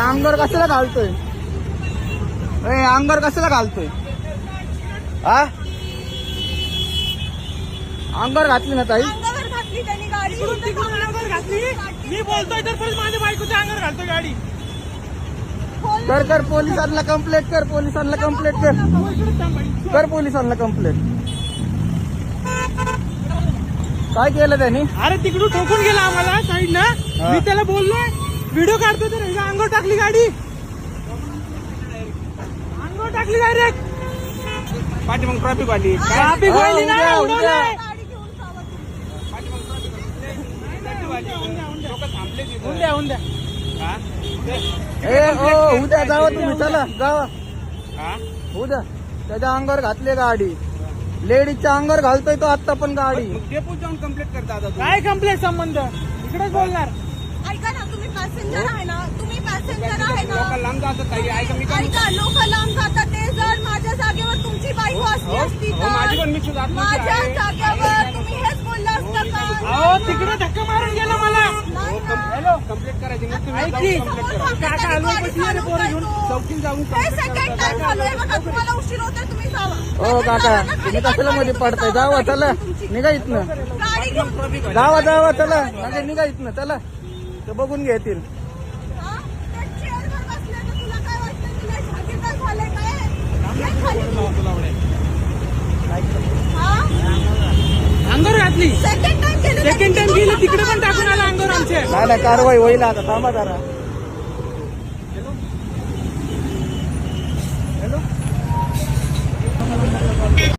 अंगावर कशाला घालतोय? अंगावर कशाला घालतोय? हा, अंगावर घातली ना ताई? अंगावर घातली त्यांनी गाडी, अंगावर घातली. मी बोलतोय तर माझ्या बायकोच्या अंगावर घालतो गाडी. कर पोलिसांना कंप्लेंट कर. पोलिसांना कंप्लेंट कर पोलिसांना कंप्लेंट. काय केलं त्यांनी? अरे तिकडून ठोकून गेला आम्हाला साईड ना. मी त्याला बोललोय व्हिडिओ काढतो तर अंगावर टाकली गाडी. अंगावर टाकली डायरेक्ट. पाठी मग ट्रॅफिक वाली ट्रॅफिक वाली ना उडवलंय. उद्या जावा तुम्ही, चला जावा उद्या. त्याच्या अंगावर घातली गाडी, लेडीजच्या अंगावर घालतोय तो आता पण गाडी. डेपोत जाऊन कंप्लेंट करता आता. काय कंप्लेंट संबंध? इकडेच बोलणार. ऐका ना, तुम्ही पॅसेंजर आहे ना, तुम्ही पॅसेंजर आहे ना. लोक लांब जातात ताई. ऐका मी काय ऐका, लोक लांब जातात. ते जर माझ्या जागेवर तुमची बायको असली असती तर माझी पण मी सुद्धा माझ्या जागेवर तुम्ही हेच बोलला असता का? अहो तिकडे धक्का मारून गेला मला. हॅलो कंप्लेंट करायची मग तुम्ही ऐक जाऊन की. कंप्लेंट करा. काका हलवून बसली रे पोरं घेऊन. चौकीत जाऊन हे सेकंड टाइम चालू आहे बघा. तुम्हाला उशीर होतोय, तुम्ही जावा. हो काका, तुम्ही कशाला मध्ये पडताय? जावा चला, निघा इथनं. गाडी घेऊन जावा चला, म्हणजे निघा इथनं चला. ते बघून घेतील. हा? त्या चेअरवर बसले तर तुला काय वाटतं? तुला जागीरदार झालंय काय? हे खाली हा? अंगावर घातली. सेकंड टाइम केलं. सेकंड टाइम गेलं तिकडे पण टाकून आला अंगावर आमच्या. नाही कारवाई होईल आता, थांबा जरा.